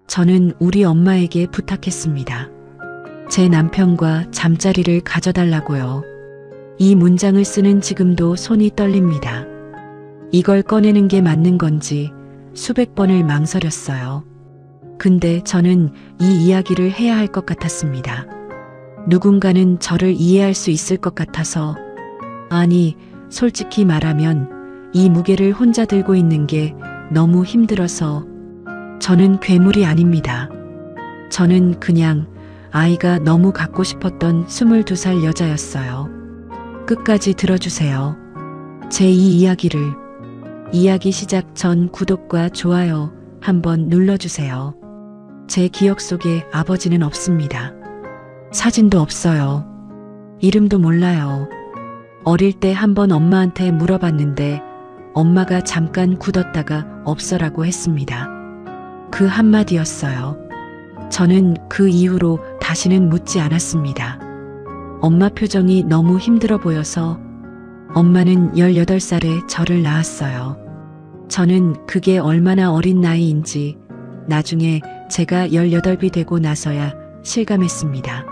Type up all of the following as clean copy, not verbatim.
저는 우리 엄마에게 부탁했습니다. 제 남편과 잠자리를 가져달라고요. 이 문장을 쓰는 지금도 손이 떨립니다. 이걸 꺼내는 게 맞는 건지 수백 번을 망설였어요. 근데 저는 이 이야기를 해야 할 것 같았습니다. 누군가는 저를 이해할 수 있을 것 같아서, 아니, 솔직히 말하면 이 무게를 혼자 들고 있는 게 너무 힘들어서. 저는 괴물이 아닙니다. 저는 그냥 아이가 너무 갖고 싶었던 22살 여자였어요. 끝까지 들어주세요. 제 이 이야기를. 이야기 시작 전 구독과 좋아요 한번 눌러주세요. 제 기억 속에 아버지는 없습니다. 사진도 없어요. 이름도 몰라요. 어릴 때 한번 엄마한테 물어봤는데 엄마가 잠깐 굳었다가 없어라고 했습니다. 그 한마디였어요. 저는 그 이후로 다시는 묻지 않았습니다. 엄마 표정이 너무 힘들어 보여서. 엄마는 18살에 저를 낳았어요. 저는 그게 얼마나 어린 나이인지 나중에 제가 18이 되고 나서야 실감했습니다.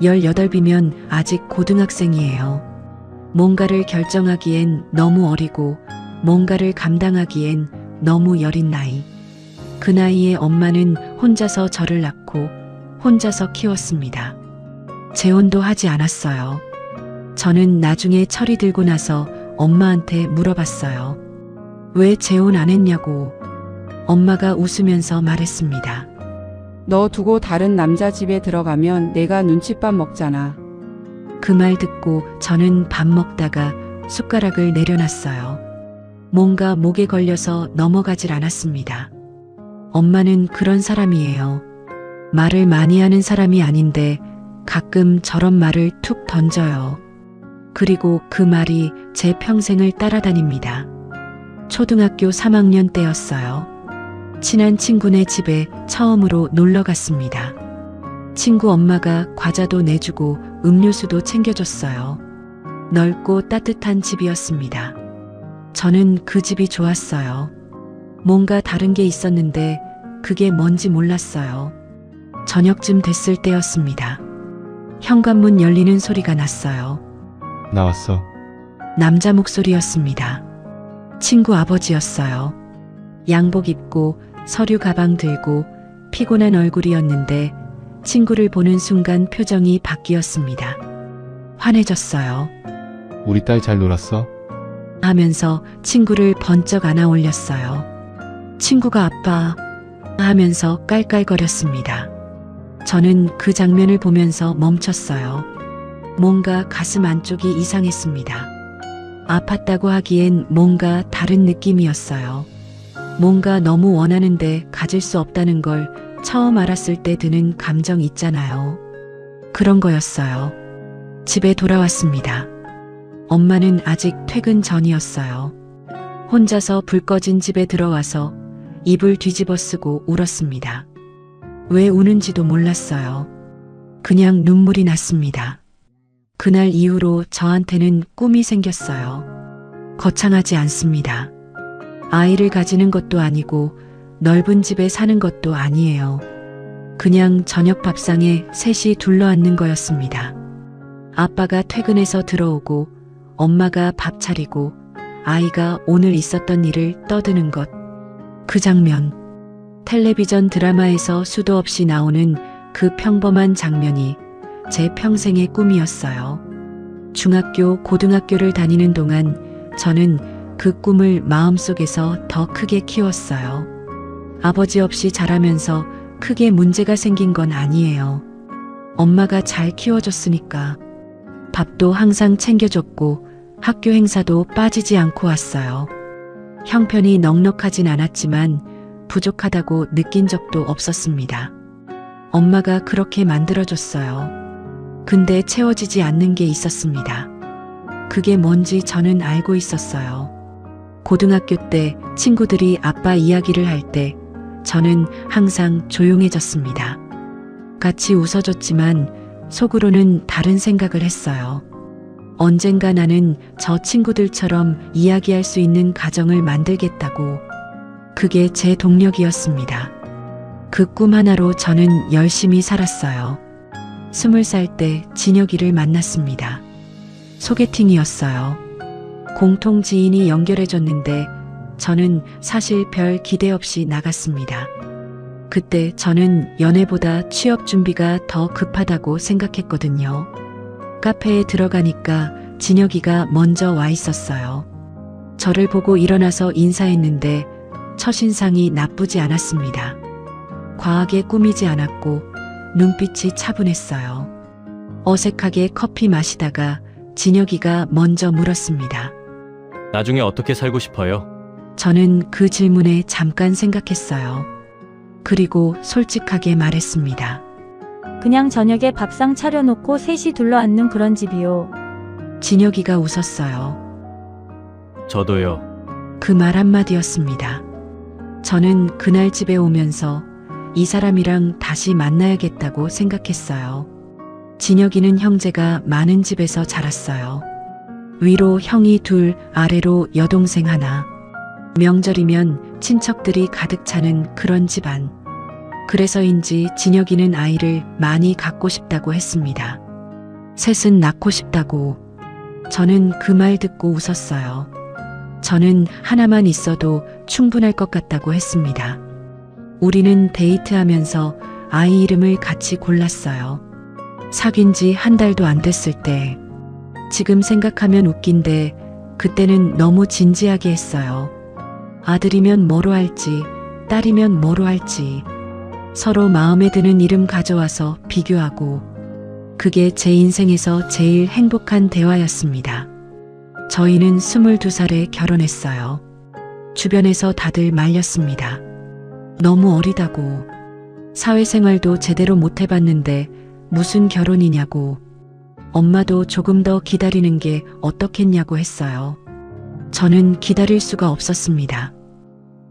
18이면 아직 고등학생이에요. 뭔가를 결정하기엔 너무 어리고 뭔가를 감당하기엔 너무 여린 나이. 그 나이에 엄마는 혼자서 저를 낳고 혼자서 키웠습니다. 재혼도 하지 않았어요. 저는 나중에 철이 들고 나서 엄마한테 물어봤어요. 왜 재혼 안 했냐고. 엄마가 웃으면서 말했습니다. 너 두고 다른 남자 집에 들어가면 내가 눈칫밥 먹잖아. 그 말 듣고 저는 밥 먹다가 숟가락을 내려놨어요. 뭔가 목에 걸려서 넘어가질 않았습니다. 엄마는 그런 사람이에요. 말을 많이 하는 사람이 아닌데 가끔 저런 말을 툭 던져요. 그리고 그 말이 제 평생을 따라다닙니다. 초등학교 3학년 때였어요. 친한 친구네 집에 처음으로 놀러 갔습니다. 친구 엄마가 과자도 내주고 음료수도 챙겨줬어요. 넓고 따뜻한 집이었습니다. 저는 그 집이 좋았어요. 뭔가 다른 게 있었는데 그게 뭔지 몰랐어요. 저녁쯤 됐을 때였습니다. 현관문 열리는 소리가 났어요. 나왔어. 남자 목소리였습니다. 친구 아버지였어요. 양복 입고 서류 가방 들고 피곤한 얼굴이었는데 친구를 보는 순간 표정이 바뀌었습니다. 환해졌어요. 우리 딸 잘 놀았어? 하면서 친구를 번쩍 안아 올렸어요. 친구가 아빠 하면서 깔깔거렸습니다. 저는 그 장면을 보면서 멈췄어요. 뭔가 가슴 안쪽이 이상했습니다. 아팠다고 하기엔 뭔가 다른 느낌이었어요. 뭔가 너무 원하는데 가질 수 없다는 걸 처음 알았을 때 드는 감정 있잖아요. 그런 거였어요. 집에 돌아왔습니다. 엄마는 아직 퇴근 전이었어요. 혼자서 불 꺼진 집에 들어와서 이불 뒤집어 쓰고 울었습니다. 왜 우는지도 몰랐어요. 그냥 눈물이 났습니다. 그날 이후로 저한테는 꿈이 생겼어요. 거창하지 않습니다. 아이를 가지는 것도 아니고 넓은 집에 사는 것도 아니에요. 그냥 저녁 밥상에 셋이 둘러앉는 거였습니다. 아빠가 퇴근해서 들어오고 엄마가 밥 차리고 아이가 오늘 있었던 일을 떠드는 것. 그 장면. 텔레비전 드라마에서 수도 없이 나오는 그 평범한 장면이 제 평생의 꿈이었어요. 중학교, 고등학교를 다니는 동안 저는 그 꿈을 마음속에서 더 크게 키웠어요. 아버지 없이 자라면서 크게 문제가 생긴 건 아니에요. 엄마가 잘 키워줬으니까. 밥도 항상 챙겨줬고 학교 행사도 빠지지 않고 왔어요. 형편이 넉넉하진 않았지만 부족하다고 느낀 적도 없었습니다. 엄마가 그렇게 만들어줬어요. 근데 채워지지 않는 게 있었습니다. 그게 뭔지 저는 알고 있었어요. 고등학교 때 친구들이 아빠 이야기를 할 때 저는 항상 조용해졌습니다. 같이 웃어줬지만 속으로는 다른 생각을 했어요. 언젠가 나는 저 친구들처럼 이야기할 수 있는 가정을 만들겠다고. 그게 제 동력이었습니다. 그 꿈 하나로 저는 열심히 살았어요. 20살 때 진혁이를 만났습니다. 소개팅이었어요. 공통 지인이 연결해줬는데 저는 사실 별 기대 없이 나갔습니다. 그때 저는 연애보다 취업 준비가 더 급하다고 생각했거든요. 카페에 들어가니까 진혁이가 먼저 와 있었어요. 저를 보고 일어나서 인사했는데 첫인상이 나쁘지 않았습니다. 과하게 꾸미지 않았고 눈빛이 차분했어요. 어색하게 커피 마시다가 진혁이가 먼저 물었습니다. 나중에 어떻게 살고 싶어요? 저는 그 질문에 잠깐 생각했어요. 그리고 솔직하게 말했습니다. 그냥 저녁에 밥상 차려놓고 셋이 둘러앉는 그런 집이요. 진혁이가 웃었어요. 저도요. 그 말 한마디였습니다. 저는 그날 집에 오면서 이 사람이랑 다시 만나야겠다고 생각했어요. 진혁이는 형제가 많은 집에서 자랐어요. 위로 형이 둘, 아래로 여동생 하나. 명절이면 친척들이 가득 차는 그런 집안. 그래서인지 진혁이는 아이를 많이 갖고 싶다고 했습니다. 셋은 낳고 싶다고. 저는 그 말 듣고 웃었어요. 저는 하나만 있어도 충분할 것 같다고 했습니다. 우리는 데이트하면서 아이 이름을 같이 골랐어요. 사귄 지 한 달도 안 됐을 때. 지금 생각하면 웃긴데 그때는 너무 진지하게 했어요. 아들이면 뭐로 할지, 딸이면 뭐로 할지. 서로 마음에 드는 이름 가져와서 비교하고. 그게 제 인생에서 제일 행복한 대화였습니다. 저희는 22살에 결혼했어요. 주변에서 다들 말렸습니다. 너무 어리다고. 사회생활도 제대로 못 해봤는데 무슨 결혼이냐고. 엄마도 조금 더 기다리는 게 어떻겠냐고 했어요. 저는 기다릴 수가 없었습니다.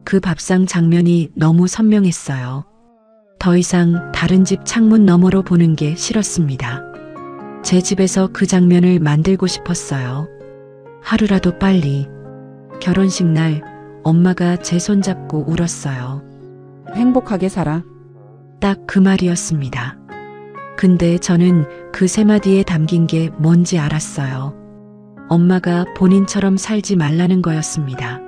그 밥상 장면이 너무 선명했어요. 더 이상 다른 집 창문 너머로 보는 게 싫었습니다. 제 집에서 그 장면을 만들고 싶었어요. 하루라도 빨리. 결혼식 날 엄마가 제 손 잡고 울었어요. 행복하게 살아. 딱 그 말이었습니다. 근데 저는 그 세 마디에 담긴 게 뭔지 알았어요. 엄마가 본인처럼 살지 말라는 거였습니다.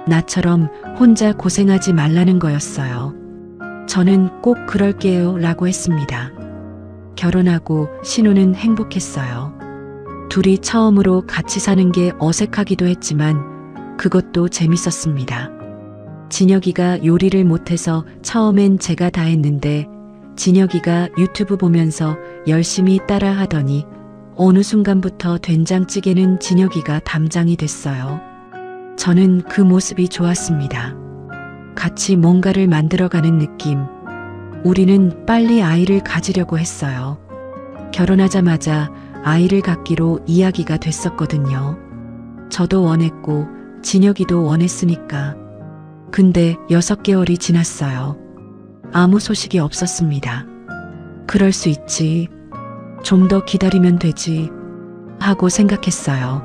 나처럼 혼자 고생하지 말라는 거였어요. 저는 꼭 그럴게요 라고 했습니다. 결혼하고 신우는 행복했어요. 둘이 처음으로 같이 사는 게 어색하기도 했지만 그것도 재밌었습니다. 진혁이가 요리를 못해서 처음엔 제가 다 했는데 진혁이가 유튜브 보면서 열심히 따라 하더니 어느 순간부터 된장찌개는 진혁이가 담당이 됐어요. 저는 그 모습이 좋았습니다. 같이 뭔가를 만들어가는 느낌. 우리는 빨리 아이를 가지려고 했어요. 결혼하자마자 아이를 갖기로 이야기가 됐었거든요. 저도 원했고 진혁이도 원했으니까. 근데 6개월이 지났어요. 아무 소식이 없었습니다. 그럴 수 있지. 좀 더 기다리면 되지. 하고 생각했어요.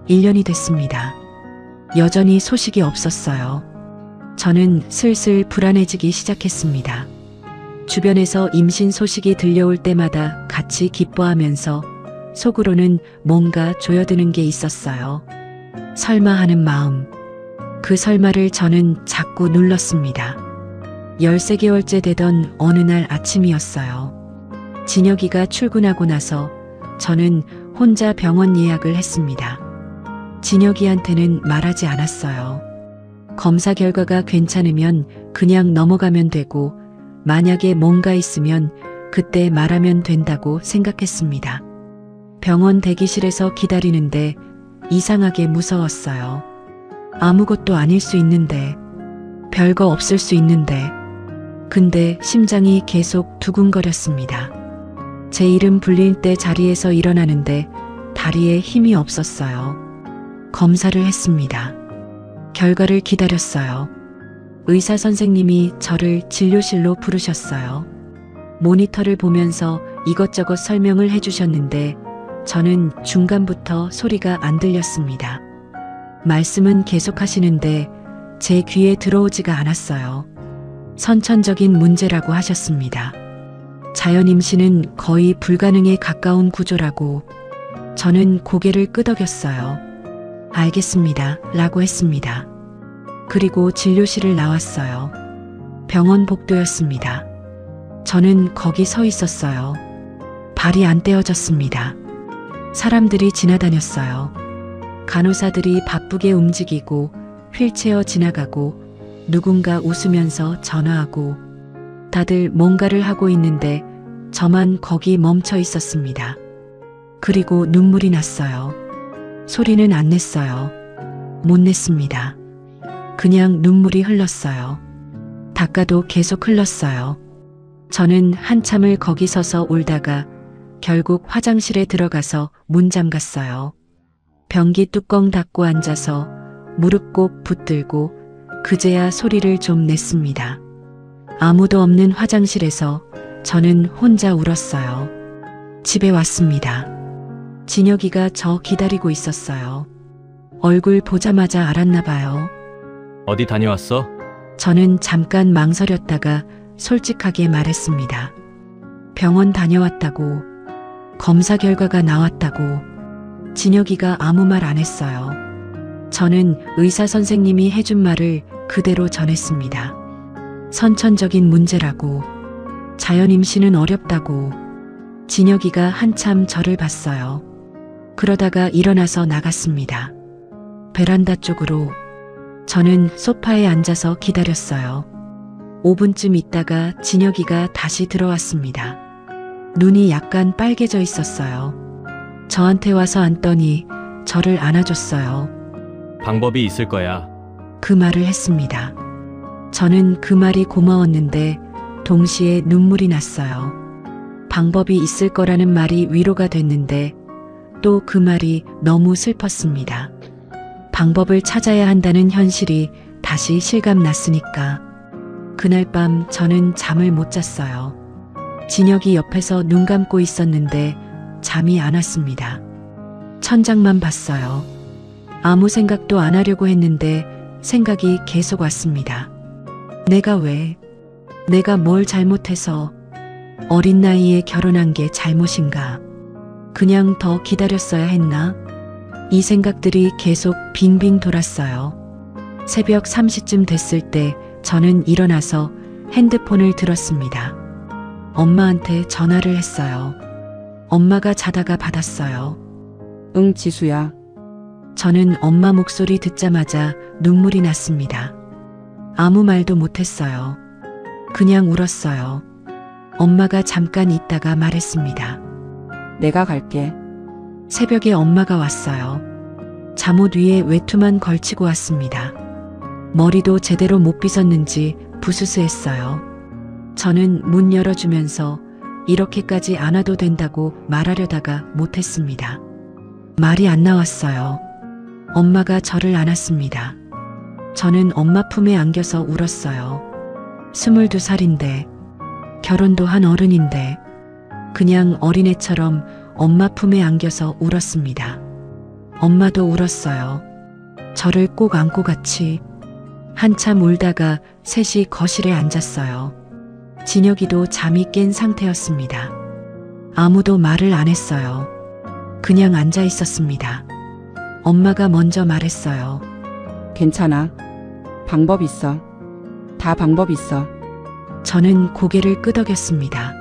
1년이 됐습니다. 여전히 소식이 없었어요. 저는 슬슬 불안해지기 시작했습니다. 주변에서 임신 소식이 들려올 때마다 같이 기뻐하면서 속으로는 뭔가 조여드는 게 있었어요. 설마 하는 마음. 그 설마를 저는 자꾸 눌렀습니다. 13개월째 되던 어느 날 아침이었어요. 진혁이가 출근하고 나서 저는 혼자 병원 예약을 했습니다. 진혁이한테는 말하지 않았어요. 검사 결과가 괜찮으면 그냥 넘어가면 되고 만약에 뭔가 있으면 그때 말하면 된다고 생각했습니다. 병원 대기실에서 기다리는데 이상하게 무서웠어요. 아무것도 아닐 수 있는데, 별거 없을 수 있는데, 근데 심장이 계속 두근거렸습니다. 제 이름 불릴 때 자리에서 일어나는데 다리에 힘이 없었어요. 검사를 했습니다. 결과를 기다렸어요. 의사 선생님이 저를 진료실로 부르셨어요. 모니터를 보면서 이것저것 설명을 해주셨는데 저는 중간부터 소리가 안 들렸습니다. 말씀은 계속 하시는데 제 귀에 들어오지가 않았어요. 선천적인 문제라고 하셨습니다. 자연 임신은 거의 불가능에 가까운 구조라고. 저는 고개를 끄덕였어요. 알겠습니다. 라고 했습니다. 그리고 진료실을 나왔어요. 병원 복도였습니다. 저는 거기 서 있었어요. 발이 안 떼어졌습니다. 사람들이 지나다녔어요. 간호사들이 바쁘게 움직이고 휠체어 지나가고 누군가 웃으면서 전화하고 다들 뭔가를 하고 있는데 저만 거기 멈춰 있었습니다. 그리고 눈물이 났어요. 소리는 안 냈어요. 못 냈습니다. 그냥 눈물이 흘렀어요. 닦아도 계속 흘렀어요. 저는 한참을 거기 서서 울다가 결국 화장실에 들어가서 문 잠갔어요. 변기 뚜껑 닫고 앉아서 무릎 꼭 붙들고 그제야 소리를 좀 냈습니다. 아무도 없는 화장실에서 저는 혼자 울었어요. 집에 왔습니다. 진혁이가 저 기다리고 있었어요. 얼굴 보자마자 알았나 봐요. 어디 다녀왔어? 저는 잠깐 망설였다가 솔직하게 말했습니다. 병원 다녀왔다고. 검사 결과가 나왔다고. 진혁이가 아무 말 안 했어요. 저는 의사 선생님이 해준 말을 그대로 전했습니다. 선천적인 문제라고. 자연 임신은 어렵다고. 진혁이가 한참 저를 봤어요. 그러다가 일어나서 나갔습니다. 베란다 쪽으로. 저는 소파에 앉아서 기다렸어요. 5분쯤 있다가 진혁이가 다시 들어왔습니다. 눈이 약간 빨개져 있었어요. 저한테 와서 앉더니 저를 안아줬어요. 방법이 있을 거야. 그 말을 했습니다. 저는 그 말이 고마웠는데 동시에 눈물이 났어요. 방법이 있을 거라는 말이 위로가 됐는데 또 그 말이 너무 슬펐습니다. 방법을 찾아야 한다는 현실이 다시 실감났으니까. 그날 밤 저는 잠을 못 잤어요. 진혁이 옆에서 눈 감고 있었는데 잠이 안 왔습니다. 천장만 봤어요. 아무 생각도 안 하려고 했는데 생각이 계속 왔습니다. 내가 뭘 잘못해서 어린 나이에 결혼한 게 잘못인가? 그냥 더 기다렸어야 했나? 이 생각들이 계속 빙빙 돌았어요. 새벽 3시쯤 됐을 때 저는 일어나서 핸드폰을 들었습니다. 엄마한테 전화를 했어요. 엄마가 자다가 받았어요. 응, 지수야. 저는 엄마 목소리 듣자마자 눈물이 났습니다. 아무 말도 못했어요. 그냥 울었어요. 엄마가 잠깐 있다가 말했습니다. 내가 갈게. 새벽에 엄마가 왔어요. 잠옷 위에 외투만 걸치고 왔습니다. 머리도 제대로 못 빗었는지 부스스했어요. 저는 문 열어주면서 이렇게까지 안 와도 된다고 말하려다가 못했습니다. 말이 안 나왔어요. 엄마가 저를 안았습니다. 저는 엄마 품에 안겨서 울었어요. 22살인데, 결혼도 한 어른인데, 그냥 어린애처럼 엄마 품에 안겨서 울었습니다. 엄마도 울었어요. 저를 꼭 안고 같이. 한참 울다가 셋이 거실에 앉았어요. 진혁이도 잠이 깬 상태였습니다. 아무도 말을 안 했어요. 그냥 앉아 있었습니다. 엄마가 먼저 말했어요. 괜찮아. 방법 있어. 다 방법 있어. 저는 고개를 끄덕였습니다.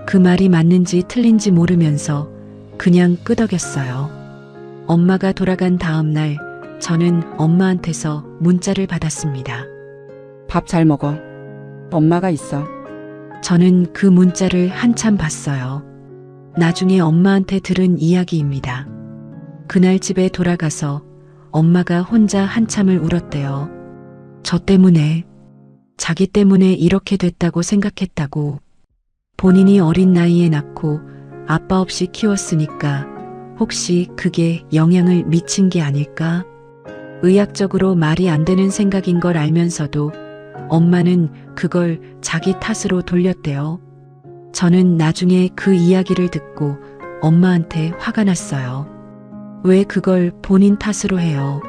그 말이 맞는지 틀린지 모르면서 그냥 끄덕였어요. 엄마가 돌아간 다음 날 저는 엄마한테서 문자를 받았습니다. 밥 잘 먹어. 엄마가 있어. 저는 그 문자를 한참 봤어요. 나중에 엄마한테 들은 이야기입니다. 그날 집에 돌아가서 엄마가 혼자 한참을 울었대요. 저 때문에, 자기 때문에 이렇게 됐다고 생각했다고. 본인이 어린 나이에 낳고 아빠 없이 키웠으니까 혹시 그게 영향을 미친 게 아닐까? 의학적으로 말이 안 되는 생각인 걸 알면서도 엄마는 그걸 자기 탓으로 돌렸대요. 저는 나중에 그 이야기를 듣고 엄마한테 화가 났어요. 왜 그걸 본인 탓으로 해요?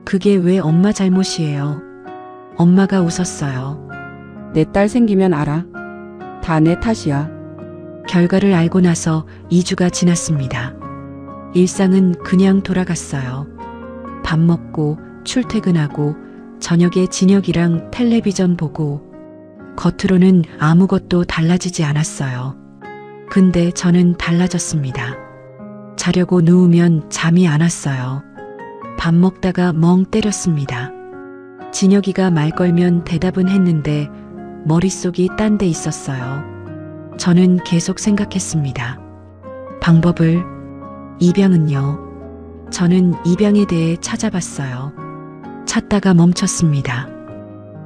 그게 왜 엄마 잘못이에요? 엄마가 웃었어요. 내 딸 생기면 알아. 다 내 탓이야. 결과를 알고 나서 2주가 지났습니다. 일상은 그냥 돌아갔어요. 밥 먹고 출퇴근하고 저녁에 진혁이랑 텔레비전 보고 겉으로는 아무것도 달라지지 않았어요. 근데 저는 달라졌습니다. 자려고 누우면 잠이 안 왔어요. 밥 먹다가 멍 때렸습니다. 진혁이가 말 걸면 대답은 했는데 머릿속이 딴 데 있었어요. 저는 계속 생각했습니다. 방법을, 입양은요. 저는 입양에 대해 찾아봤어요. 찾다가 멈췄습니다.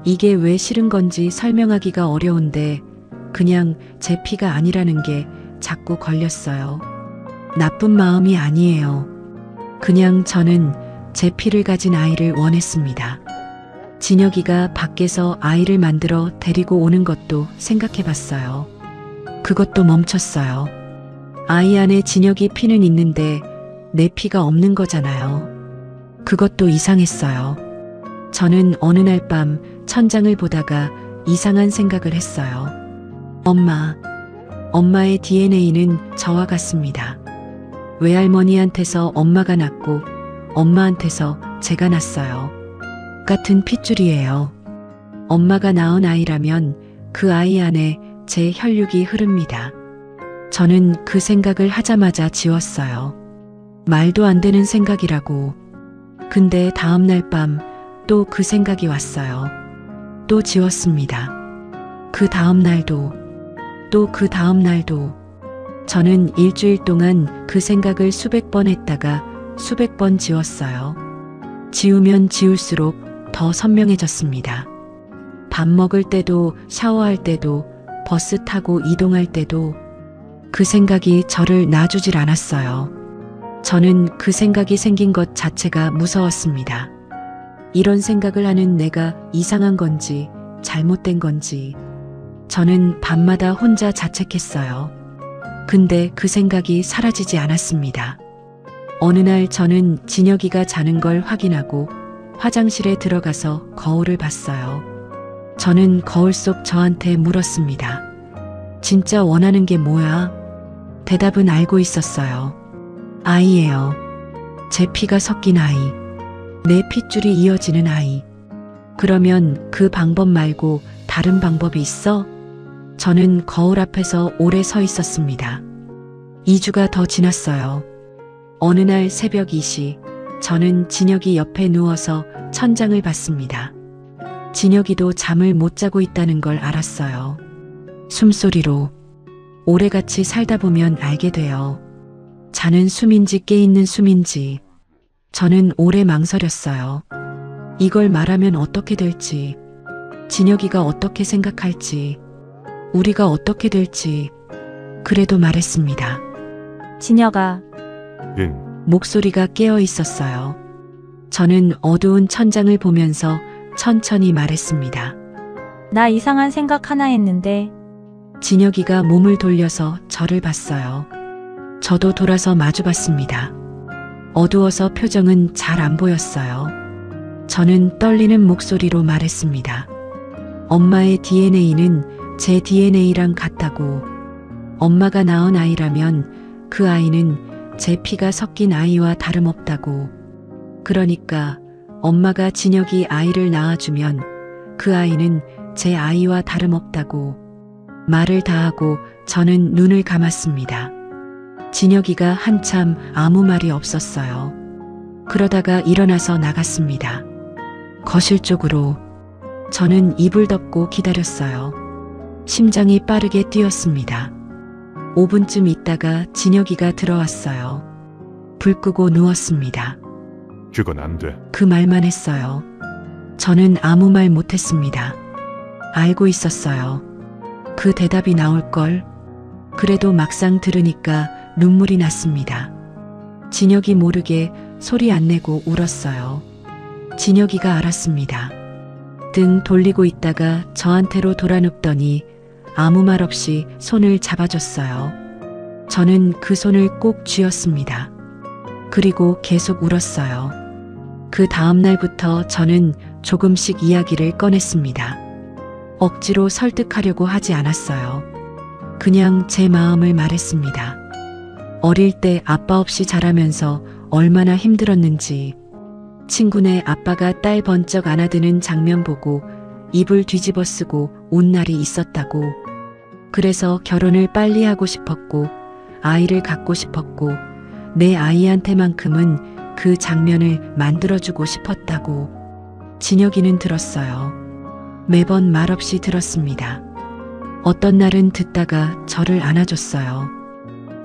이게 왜 싫은 건지 설명하기가 어려운데 그냥 제 피가 아니라는 게 자꾸 걸렸어요. 나쁜 마음이 아니에요. 그냥 저는 제 피를 가진 아이를 원했습니다. 진혁이가 밖에서 아이를 만들어 데리고 오는 것도 생각해 봤어요. 그것도 멈췄어요. 아이 안에 진혁이 피는 있는데 내 피가 없는 거잖아요. 그것도 이상했어요. 저는 어느 날 밤 천장을 보다가 이상한 생각을 했어요. 엄마의 DNA는 저와 같습니다. 외할머니한테서 엄마가 낳고 엄마한테서 제가 낳았어요. 같은 핏줄이에요. 엄마가 낳은 아이라면 그 아이 안에 제 혈육이 흐릅니다. 저는 그 생각을 하자마자 지웠어요. 말도 안 되는 생각이라고. 근데 다음 날 밤 또 그 생각이 왔어요. 또 지웠습니다. 그 다음 날도, 또 그 다음 날도. 저는 일주일 동안 그 생각을 수백 번 했다가 수백 번 지웠어요. 지우면 지울수록 더 선명해졌습니다. 밥 먹을 때도, 샤워할 때도, 버스 타고 이동할 때도 그 생각이 저를 놔주질 않았어요. 저는 그 생각이 생긴 것 자체가 무서웠습니다. 이런 생각을 하는 내가 이상한 건지 잘못된 건지 저는 밤마다 혼자 자책했어요. 근데 그 생각이 사라지지 않았습니다. 어느 날 저는 진혁이가 자는 걸 확인하고 화장실에 들어가서 거울을 봤어요. 저는 거울 속 저한테 물었습니다. 진짜 원하는 게 뭐야? 대답은 알고 있었어요. 아이예요. 제 피가 섞인 아이. 내 핏줄이 이어지는 아이. 그러면 그 방법 말고 다른 방법이 있어? 저는 거울 앞에서 오래 서 있었습니다. 2주가 더 지났어요. 어느 날 새벽 2시, 저는 진혁이 옆에 누워서 천장을 봤습니다. 진혁이도 잠을 못 자고 있다는 걸 알았어요. 숨소리로. 오래같이 살다 보면 알게 돼요. 자는 숨인지 깨있는 숨인지. 저는 오래 망설였어요. 이걸 말하면 어떻게 될지, 진혁이가 어떻게 생각할지, 우리가 어떻게 될지. 그래도 말했습니다. 진혁아, 응, 목소리가 깨어 있었어요. 저는 어두운 천장을 보면서 천천히 말했습니다. 나 이상한 생각 하나 했는데 진혁이가 몸을 돌려서 저를 봤어요. 저도 돌아서 마주 봤습니다. 어두워서 표정은 잘 안 보였어요. 저는 떨리는 목소리로 말했습니다. 엄마의 DNA는 제 DNA랑 같다고. 엄마가 낳은 아이라면 그 아이는 제 피가 섞인 아이와 다름없다고. 그러니까 엄마가 진혁이 아이를 낳아주면 그 아이는 제 아이와 다름없다고. 말을 다 하고 저는 눈을 감았습니다. 진혁이가 한참 아무 말이 없었어요. 그러다가 일어나서 나갔습니다. 거실 쪽으로. 저는 이불 덮고 기다렸어요. 심장이 빠르게 뛰었습니다. 5분쯤 있다가 진혁이가 들어왔어요. 불 끄고 누웠습니다. 그건 안 돼. 그 말만 했어요. 저는 아무 말 못했습니다. 알고 있었어요. 그 대답이 나올걸. 그래도 막상 들으니까 눈물이 났습니다. 진혁이 모르게 소리 안 내고 울었어요. 진혁이가 알았습니다. 등 돌리고 있다가 저한테로 돌아눕더니 아무 말 없이 손을 잡아줬어요. 저는 그 손을 꼭 쥐었습니다. 그리고 계속 울었어요. 그 다음 날부터 저는 조금씩 이야기를 꺼냈습니다. 억지로 설득하려고 하지 않았어요. 그냥 제 마음을 말했습니다. 어릴 때 아빠 없이 자라면서 얼마나 힘들었는지, 친구네 아빠가 딸 번쩍 안아드는 장면 보고 이불 뒤집어 쓰고 운 날이 있었다고. 그래서 결혼을 빨리 하고 싶었고 아이를 갖고 싶었고 내 아이한테만큼은 그 장면을 만들어주고 싶었다고. 진혁이는 들었어요. 매번 말없이 들었습니다. 어떤 날은 듣다가 저를 안아줬어요.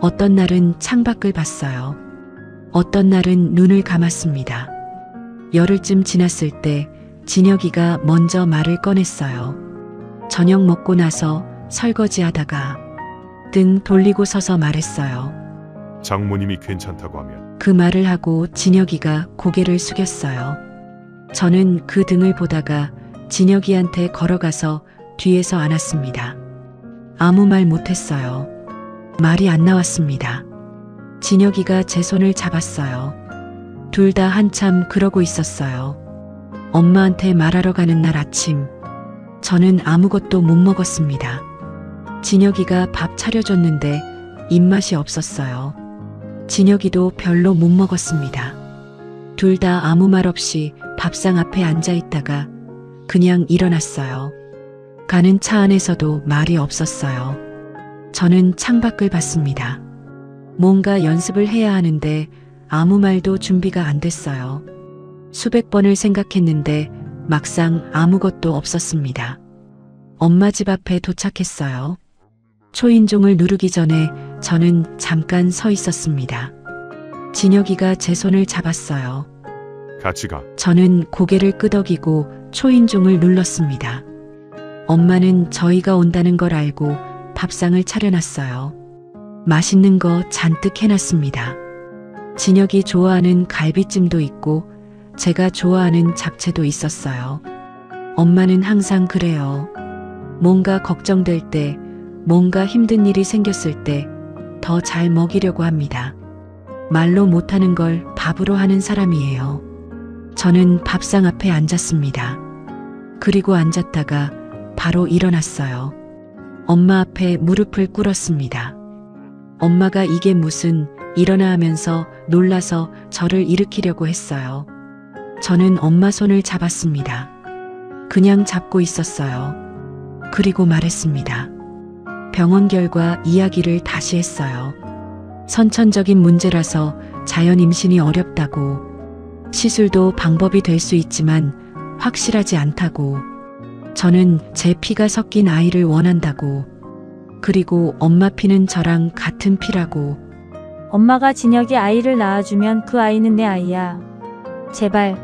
어떤 날은 창밖을 봤어요. 어떤 날은 눈을 감았습니다. 열흘쯤 지났을 때 진혁이가 먼저 말을 꺼냈어요. 저녁 먹고 나서 설거지하다가 등 돌리고 서서 말했어요. 장모님이 괜찮다고 하면 그 말을 하고 진혁이가 고개를 숙였어요. 저는 그 등을 보다가 진혁이한테 걸어가서 뒤에서 안았습니다. 아무 말 못했어요. 말이 안 나왔습니다. 진혁이가 제 손을 잡았어요. 둘 다 한참 그러고 있었어요. 엄마한테 말하러 가는 날 아침, 저는 아무것도 못 먹었습니다. 진혁이가 밥 차려줬는데 입맛이 없었어요. 진혁이도 별로 못 먹었습니다. 둘 다 아무 말 없이 밥상 앞에 앉아 있다가 그냥 일어났어요. 가는 차 안에서도 말이 없었어요. 저는 창밖을 봤습니다. 뭔가 연습을 해야 하는데 아무 말도 준비가 안 됐어요. 수백 번을 생각했는데 막상 아무것도 없었습니다. 엄마 집 앞에 도착했어요. 초인종을 누르기 전에 저는 잠깐 서 있었습니다. 진혁이가 제 손을 잡았어요. 같이 가. 저는 고개를 끄덕이고 초인종을 눌렀습니다. 엄마는 저희가 온다는 걸 알고 밥상을 차려놨어요. 맛있는 거 잔뜩 해놨습니다. 진혁이 좋아하는 갈비찜도 있고 제가 좋아하는 잡채도 있었어요. 엄마는 항상 그래요. 뭔가 걱정될 때, 뭔가 힘든 일이 생겼을 때 더 잘 먹이려고 합니다. 말로 못하는 걸 밥으로 하는 사람이에요. 저는 밥상 앞에 앉았습니다. 그리고 앉았다가 바로 일어났어요. 엄마 앞에 무릎을 꿇었습니다. 엄마가 이게 무슨 일어나 하면서 놀라서 저를 일으키려고 했어요. 저는 엄마 손을 잡았습니다. 그냥 잡고 있었어요. 그리고 말했습니다. 병원 결과 이야기를 다시 했어요. 선천적인 문제라서 자연 임신이 어렵다고, 시술도 방법이 될 수 있지만 확실하지 않다고, 저는 제 피가 섞인 아이를 원한다고, 그리고 엄마 피는 저랑 같은 피라고. 엄마가 진혁이 아이를 낳아주면 그 아이는 내 아이야. 제발.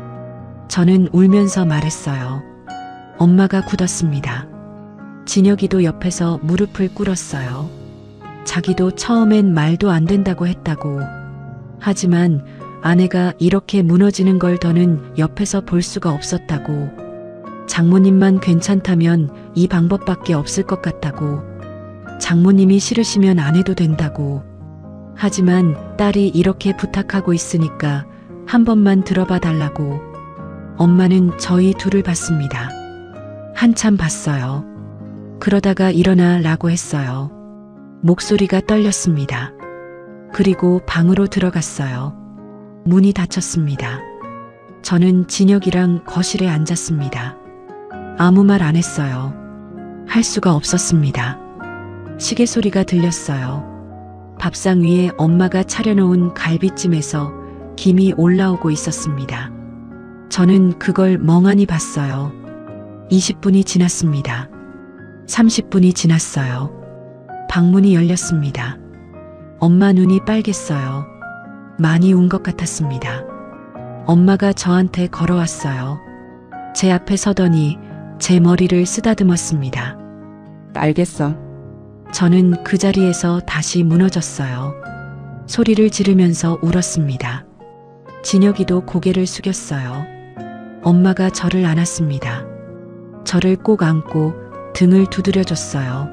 저는 울면서 말했어요. 엄마가 굳었습니다. 진혁이도 옆에서 무릎을 꿇었어요. 자기도 처음엔 말도 안 된다고 했다고. 하지만 아내가 이렇게 무너지는 걸 더는 옆에서 볼 수가 없었다고. 장모님만 괜찮다면 이 방법밖에 없을 것 같다고. 장모님이 싫으시면 안 해도 된다고. 하지만 딸이 이렇게 부탁하고 있으니까 한 번만 들어봐 달라고. 엄마는 저희 둘을 봤습니다. 한참 봤어요. 그러다가 일어나 라고 했어요. 목소리가 떨렸습니다. 그리고 방으로 들어갔어요. 문이 닫혔습니다. 저는 진혁이랑 거실에 앉았습니다. 아무 말 안 했어요. 할 수가 없었습니다. 시계 소리가 들렸어요. 밥상 위에 엄마가 차려놓은 갈비찜에서 김이 올라오고 있었습니다. 저는 그걸 멍하니 봤어요. 20분이 지났습니다. 30분이 지났어요. 방문이 열렸습니다. 엄마 눈이 빨갰어요. 많이 운 것 같았습니다. 엄마가 저한테 걸어왔어요. 제 앞에 서더니 제 머리를 쓰다듬었습니다. 알겠어. 저는 그 자리에서 다시 무너졌어요. 소리를 지르면서 울었습니다. 진혁이도 고개를 숙였어요. 엄마가 저를 안았습니다. 저를 꼭 안고 등을 두드려줬어요.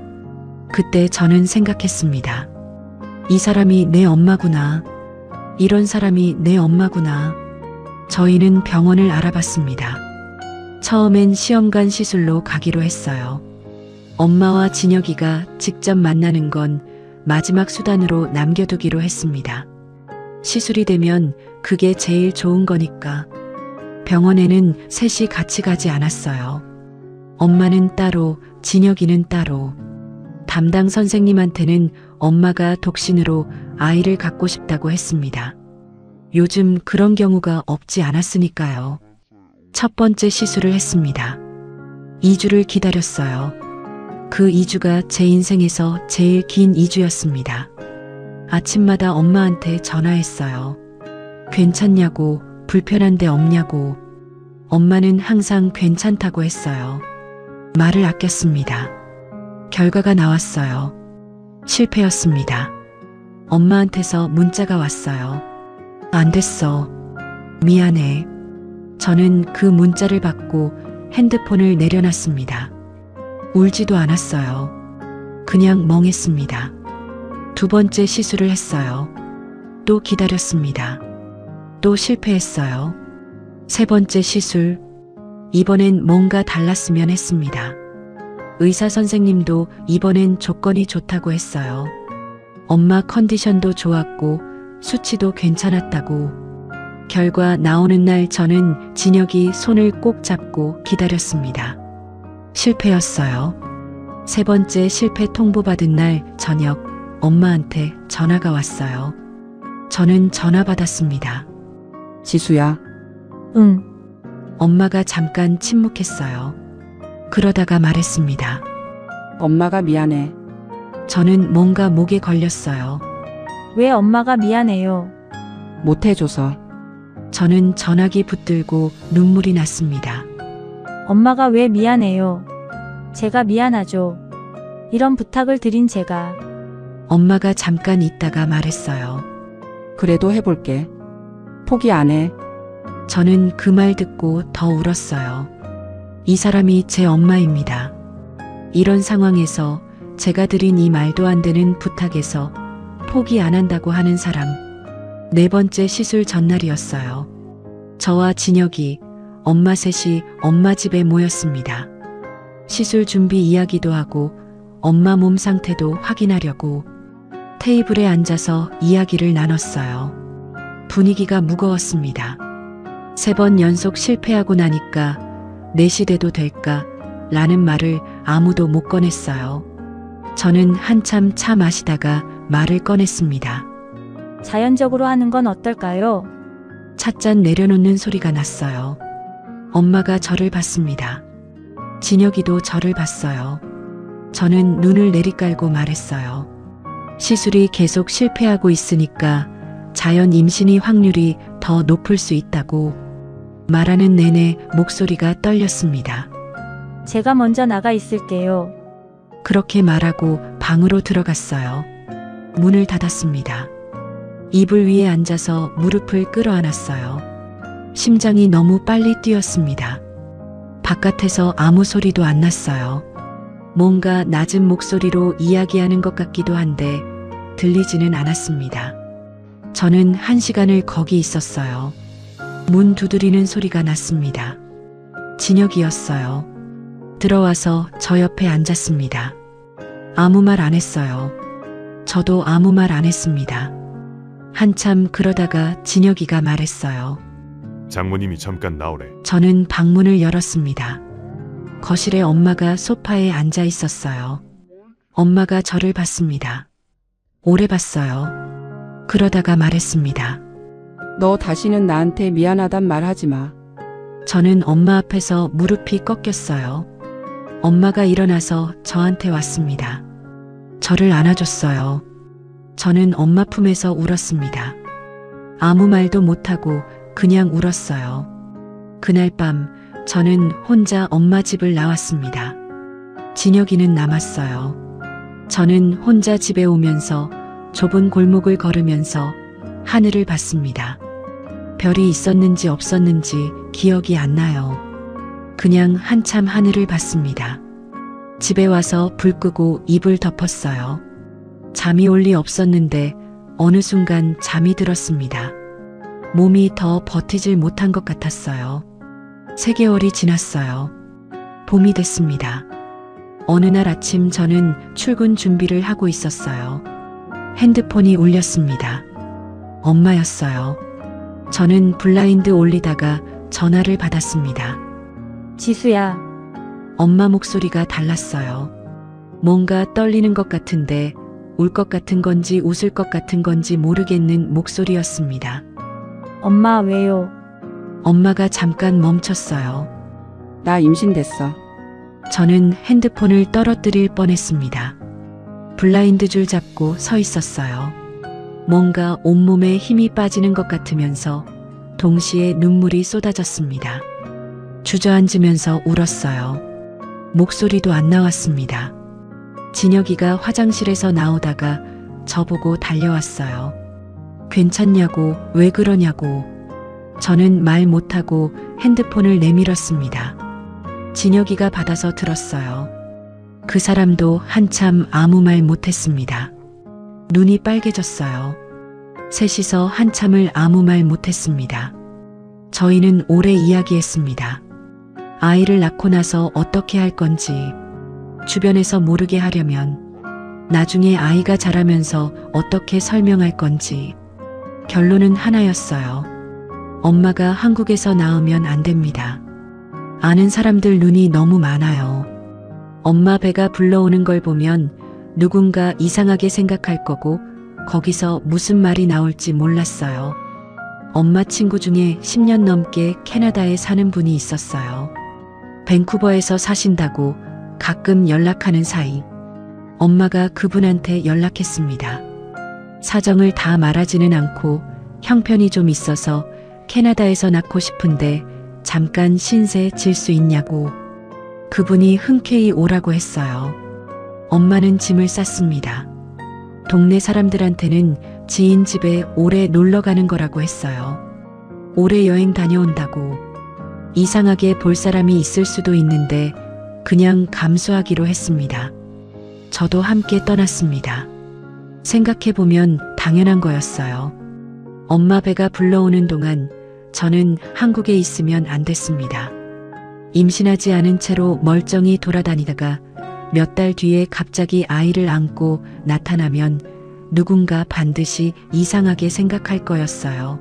그때 저는 생각했습니다. 이 사람이 내 엄마구나. 이런 사람이 내 엄마구나. 저희는 병원을 알아봤습니다. 처음엔 시험관 시술로 가기로 했어요. 엄마와 진혁이가 직접 만나는 건 마지막 수단으로 남겨두기로 했습니다. 시술이 되면 그게 제일 좋은 거니까. 병원에는 셋이 같이 가지 않았어요. 엄마는 따로, 진혁이는 따로. 담당 선생님한테는 엄마가 독신으로 아이를 갖고 싶다고 했습니다. 요즘 그런 경우가 없지 않았으니까요. 첫 번째 시술을 했습니다. 2주를 기다렸어요. 그 2주가 제 인생에서 제일 긴 2주였습니다. 아침마다 엄마한테 전화했어요. 괜찮냐고, 불편한 데 없냐고. 엄마는 항상 괜찮다고 했어요. 말을 아꼈습니다. 결과가 나왔어요. 실패였습니다. 엄마한테서 문자가 왔어요. 안 됐어. 미안해. 저는 그 문자를 받고 핸드폰을 내려놨습니다. 울지도 않았어요. 그냥 멍했습니다. 두 번째 시술을 했어요. 또 기다렸습니다. 또 실패했어요. 세 번째 시술. 이번엔 뭔가 달랐으면 했습니다. 의사 선생님도 이번엔 조건이 좋다고 했어요. 엄마 컨디션도 좋았고 수치도 괜찮았다고. 결과 나오는 날 저는 진혁이 손을 꼭 잡고 기다렸습니다. 실패였어요. 세 번째 실패 통보받은 날 저녁 엄마한테 전화가 왔어요. 저는 전화 받았습니다. 지수야, 응. 엄마가 잠깐 침묵했어요. 그러다가 말했습니다. 엄마가 미안해. 저는 뭔가 목에 걸렸어요. 왜 엄마가 미안해요? 못해줘서. 저는 전화기 붙들고 눈물이 났습니다. 엄마가 왜 미안해요? 제가 미안하죠. 이런 부탁을 드린 제가. 엄마가 잠깐 있다가 말했어요. 그래도 해볼게. 포기 안 해. 저는 그 말 듣고 더 울었어요. 이 사람이 제 엄마입니다. 이런 상황에서 제가 드린 이 말도 안 되는 부탁에서 포기 안 한다고 하는 사람. 네 번째 시술 전날이었어요. 저와 진혁이, 엄마 셋이 엄마 집에 모였습니다. 시술 준비 이야기도 하고 엄마 몸 상태도 확인하려고 테이블에 앉아서 이야기를 나눴어요. 분위기가 무거웠습니다. 3번 연속 실패하고 나니까 넷이 돼도 될까? 라는 말을 아무도 못 꺼냈어요. 저는 한참 차 마시다가 말을 꺼냈습니다. 자연적으로 하는 건 어떨까요? 찻잔 내려놓는 소리가 났어요. 엄마가 저를 봤습니다. 진혁이도 저를 봤어요. 저는 눈을 내리깔고 말했어요. 시술이 계속 실패하고 있으니까 자연 임신이 확률이 더 높을 수 있다고. 말하는 내내 목소리가 떨렸습니다. 제가 먼저 나가 있을게요. 그렇게 말하고 방으로 들어갔어요. 문을 닫았습니다. 이불 위에 앉아서 무릎을 끌어안았어요. 심장이 너무 빨리 뛰었습니다. 바깥에서 아무 소리도 안 났어요. 뭔가 낮은 목소리로 이야기하는 것 같기도 한데 들리지는 않았습니다. 저는 1시간을 거기 있었어요. 문 두드리는 소리가 났습니다. 진혁이었어요. 들어와서 저 옆에 앉았습니다. 아무 말 안 했어요. 저도 아무 말 안 했습니다. 한참 그러다가 진혁이가 말했어요. 장모님이 잠깐 나오래. 저는 방문을 열었습니다. 거실에 엄마가 소파에 앉아 있었어요. 엄마가 저를 봤습니다. 오래 봤어요. 그러다가 말했습니다. 너 다시는 나한테 미안하단 말 하지 마. 저는 엄마 앞에서 무릎이 꺾였어요. 엄마가 일어나서 저한테 왔습니다. 저를 안아줬어요. 저는 엄마 품에서 울었습니다. 아무 말도 못하고 그냥 울었어요. 그날 밤 저는 혼자 엄마 집을 나왔습니다. 진혁이는 남았어요. 저는 혼자 집에 오면서 좁은 골목을 걸으면서 하늘을 봤습니다. 별이 있었는지 없었는지 기억이 안 나요. 그냥 한참 하늘을 봤습니다. 집에 와서 불 끄고 이불 덮었어요. 잠이 올 리 없었는데 어느 순간 잠이 들었습니다. 몸이 더 버티질 못한 것 같았어요. 3개월이 지났어요. 봄이 됐습니다. 어느 날 아침 저는 출근 준비를 하고 있었어요. 핸드폰이 울렸습니다. 엄마였어요. 저는 블라인드 올리다가 전화를 받았습니다. 지수야, 엄마 목소리가 달랐어요. 뭔가 떨리는 것 같은데 울 것 같은 건지 웃을 것 같은 건지 모르겠는 목소리였습니다. 엄마 왜요? 엄마가 잠깐 멈췄어요. 나 임신됐어. 저는 핸드폰을 떨어뜨릴 뻔했습니다. 블라인드 줄 잡고 서 있었어요. 뭔가 온몸에 힘이 빠지는 것 같으면서 동시에 눈물이 쏟아졌습니다. 주저앉으면서 울었어요. 목소리도 안 나왔습니다. 진혁이가 화장실에서 나오다가 저보고 달려왔어요. 괜찮냐고, 왜 그러냐고. 저는 말 못하고 핸드폰을 내밀었습니다. 진혁이가 받아서 들었어요. 그 사람도 한참 아무 말 못했습니다. 눈이 빨개졌어요. 셋이서 한참을 아무 말 못했습니다. 저희는 오래 이야기했습니다. 아이를 낳고 나서 어떻게 할 건지, 주변에서 모르게 하려면, 나중에 아이가 자라면서 어떻게 설명할 건지. 결론은 하나였어요. 엄마가 한국에서 낳으면 안 됩니다. 아는 사람들 눈이 너무 많아요. 엄마 배가 불러오는 걸 보면 누군가 이상하게 생각할 거고 거기서 무슨 말이 나올지 몰랐어요. 엄마 친구 중에 10년 넘게 캐나다에 사는 분이 있었어요. 밴쿠버에서 사신다고 가끔 연락하는 사이 엄마가 그분한테 연락했습니다. 사정을 다 말하지는 않고 형편이 좀 있어서 캐나다에서 낳고 싶은데 잠깐 신세 질 수 있냐고. 그분이 흔쾌히 오라고 했어요. 엄마는 짐을 쌌습니다. 동네 사람들한테는 지인 집에 오래 놀러 가는 거라고 했어요. 오래 여행 다녀온다고. 이상하게 볼 사람이 있을 수도 있는데 그냥 감수하기로 했습니다. 저도 함께 떠났습니다. 생각해보면 당연한 거였어요. 엄마 배가 불러오는 동안 저는 한국에 있으면 안 됐습니다. 임신하지 않은 채로 멀쩡히 돌아다니다가 몇 달 뒤에 갑자기 아이를 안고 나타나면 누군가 반드시 이상하게 생각할 거였어요.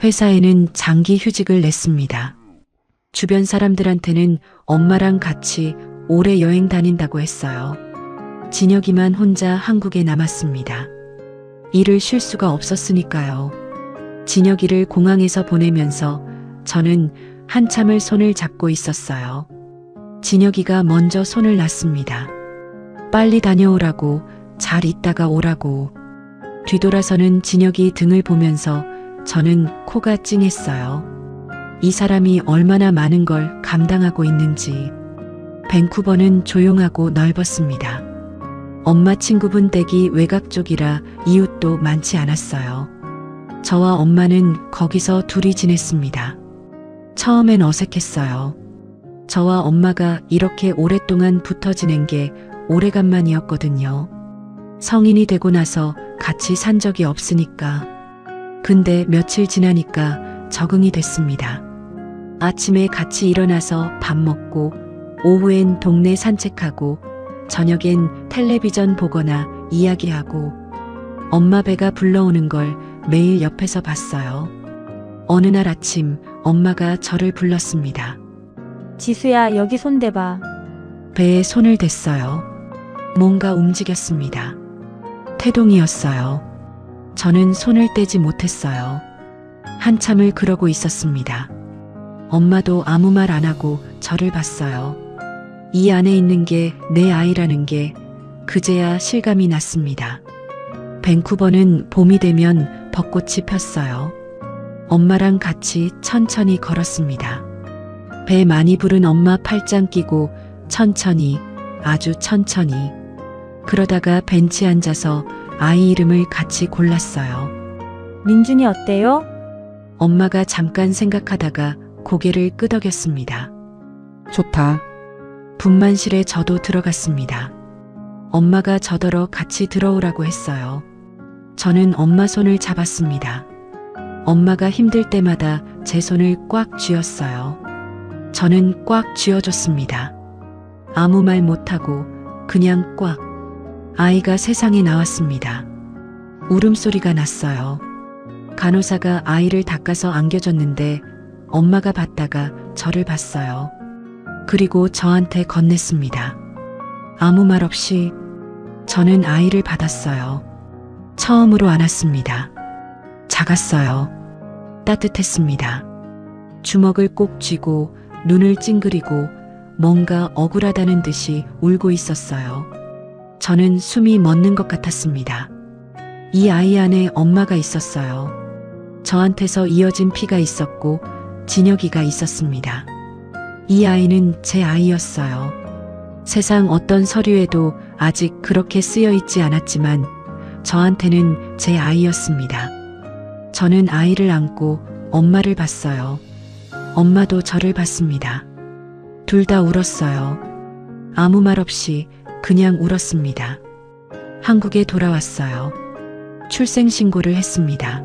회사에는 장기 휴직을 냈습니다. 주변 사람들한테는 엄마랑 같이 오래 여행 다닌다고 했어요. 진혁이만 혼자 한국에 남았습니다. 일을 쉴 수가 없었으니까요. 진혁이를 공항에서 보내면서 저는 한참을 손을 잡고 있었어요. 진혁이가 먼저 손을 놨습니다. 빨리 다녀오라고, 잘 있다가 오라고. 뒤돌아서는 진혁이 등을 보면서 저는 코가 찡했어요. 이 사람이 얼마나 많은 걸 감당하고 있는지. 밴쿠버는 조용하고 넓었습니다. 엄마 친구분 댁이 외곽 쪽이라 이웃도 많지 않았어요. 저와 엄마는 거기서 둘이 지냈습니다. 처음엔 어색했어요. 저와 엄마가 이렇게 오랫동안 붙어 지낸 게 오래간만이었거든요. 성인이 되고 나서 같이 산 적이 없으니까. 근데 며칠 지나니까 적응이 됐습니다. 아침에 같이 일어나서 밥 먹고 오후엔 동네 산책하고 저녁엔 텔레비전 보거나 이야기하고 엄마 배가 불러오는 걸 매일 옆에서 봤어요. 어느 날 아침 엄마가 저를 불렀습니다. 지수야, 여기 손 대봐. 배에 손을 댔어요. 뭔가 움직였습니다. 태동이었어요. 저는 손을 떼지 못했어요. 한참을 그러고 있었습니다. 엄마도 아무 말 안 하고 저를 봤어요. 이 안에 있는 게 내 아이라는 게 그제야 실감이 났습니다. 밴쿠버는 봄이 되면 벚꽃이 폈어요. 엄마랑 같이 천천히 걸었습니다. 배 많이 부른 엄마 팔짱 끼고 천천히, 아주 천천히. 그러다가 벤치에 앉아서 아이 이름을 같이 골랐어요. 민준이 어때요? 엄마가 잠깐 생각하다가 고개를 끄덕였습니다. 좋다. 분만실에 저도 들어갔습니다. 엄마가 저더러 같이 들어오라고 했어요. 저는 엄마 손을 잡았습니다. 엄마가 힘들 때마다 제 손을 꽉 쥐었어요. 저는 꽉 쥐어줬습니다. 아무 말 못하고 그냥 꽉 아이가 세상에 나왔습니다. 울음소리가 났어요. 간호사가 아이를 닦아서 안겨줬는데 엄마가 봤다가 저를 봤어요. 그리고 저한테 건넸습니다. 아무 말 없이 저는 아이를 받았어요. 처음으로 안았습니다. 작았어요. 따뜻했습니다. 주먹을 꼭 쥐고 눈을 찡그리고 뭔가 억울하다는 듯이 울고 있었어요. 저는 숨이 멎는 것 같았습니다. 이 아이 안에 엄마가 있었어요. 저한테서 이어진 피가 있었고 진혁이가 있었습니다. 이 아이는 제 아이였어요. 세상 어떤 서류에도 아직 그렇게 쓰여 있지 않았지만 저한테는 제 아이였습니다. 저는 아이를 안고 엄마를 봤어요. 엄마도 저를 봤습니다. 둘 다 울었어요. 아무 말 없이 그냥 울었습니다. 한국에 돌아왔어요. 출생신고를 했습니다.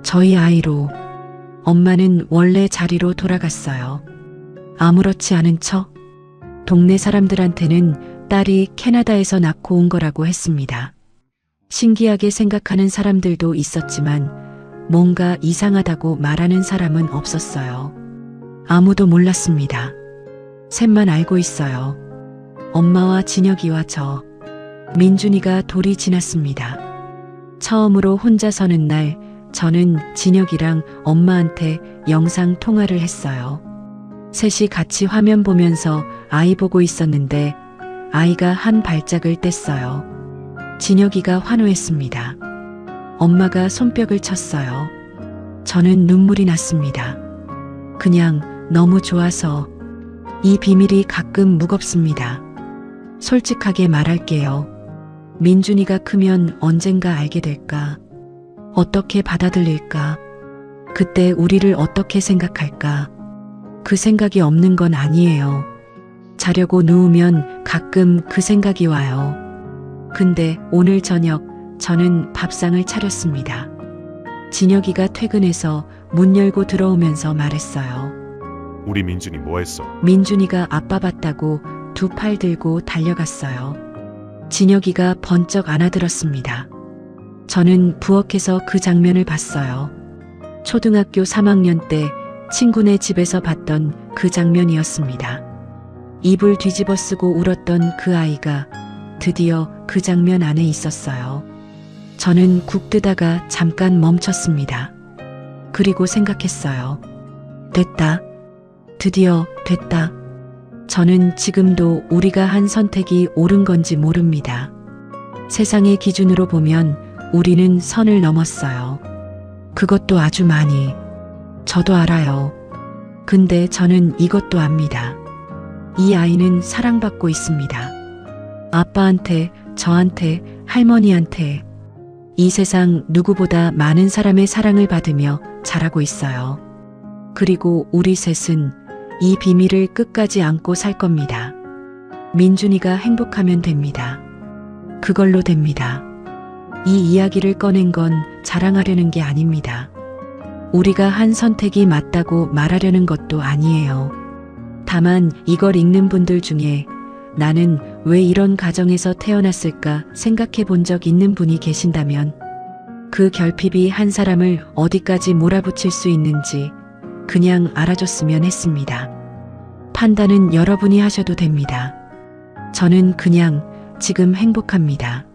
저희 아이로. 엄마는 원래 자리로 돌아갔어요. 아무렇지 않은 척 동네 사람들한테는 딸이 캐나다에서 낳고 온 거라고 했습니다. 신기하게 생각하는 사람들도 있었지만 뭔가 이상하다고 말하는 사람은 없었어요. 아무도 몰랐습니다. 셋만 알고 있어요. 엄마와 진혁이와 저. 민준이가 돌이 지났습니다. 처음으로 혼자 서는 날 저는 진혁이랑 엄마한테 영상 통화를 했어요. 셋이 같이 화면 보면서 아이 보고 있었는데 아이가 한 발짝을 뗐어요. 진혁이가 환호했습니다. 엄마가 손뼉을 쳤어요. 저는 눈물이 났습니다. 그냥 너무 좋아서. 이 비밀이 가끔 무겁습니다. 솔직하게 말할게요. 민준이가 크면 언젠가 알게 될까? 어떻게 받아들일까? 그때 우리를 어떻게 생각할까? 그 생각이 없는 건 아니에요. 자려고 누우면 가끔 그 생각이 와요. 근데 오늘 저녁 저는 밥상을 차렸습니다. 진혁이가 퇴근해서 문 열고 들어오면서 말했어요. 우리 민준이 뭐 했어? 민준이가 아빠 봤다고 두 팔 들고 달려갔어요. 진혁이가 번쩍 안아들었습니다. 저는 부엌에서 그 장면을 봤어요. 초등학교 3학년 때 친구네 집에서 봤던 그 장면이었습니다. 이불 뒤집어 쓰고 울었던 그 아이가 드디어 그 장면 안에 있었어요. 저는 국 뜨다가 잠깐 멈췄습니다. 그리고 생각했어요. 됐다. 드디어 됐다. 저는 지금도 우리가 한 선택이 옳은 건지 모릅니다. 세상의 기준으로 보면 우리는 선을 넘었어요. 그것도 아주 많이. 저도 알아요. 근데 저는 이것도 압니다. 이 아이는 사랑받고 있습니다. 아빠한테, 저한테, 할머니한테. 이 세상 누구보다 많은 사람의 사랑을 받으며 자라고 있어요. 그리고 우리 셋은 이 비밀을 끝까지 안고 살 겁니다. 민준이가 행복하면 됩니다. 그걸로 됩니다. 이 이야기를 꺼낸 건 자랑하려는 게 아닙니다. 우리가 한 선택이 맞다고 말하려는 것도 아니에요. 다만 이걸 읽는 분들 중에 나는 왜 이런 가정에서 태어났을까 생각해 본 적 있는 분이 계신다면 그 결핍이 한 사람을 어디까지 몰아붙일 수 있는지 그냥 알아줬으면 했습니다. 판단은 여러분이 하셔도 됩니다. 저는 그냥 지금 행복합니다.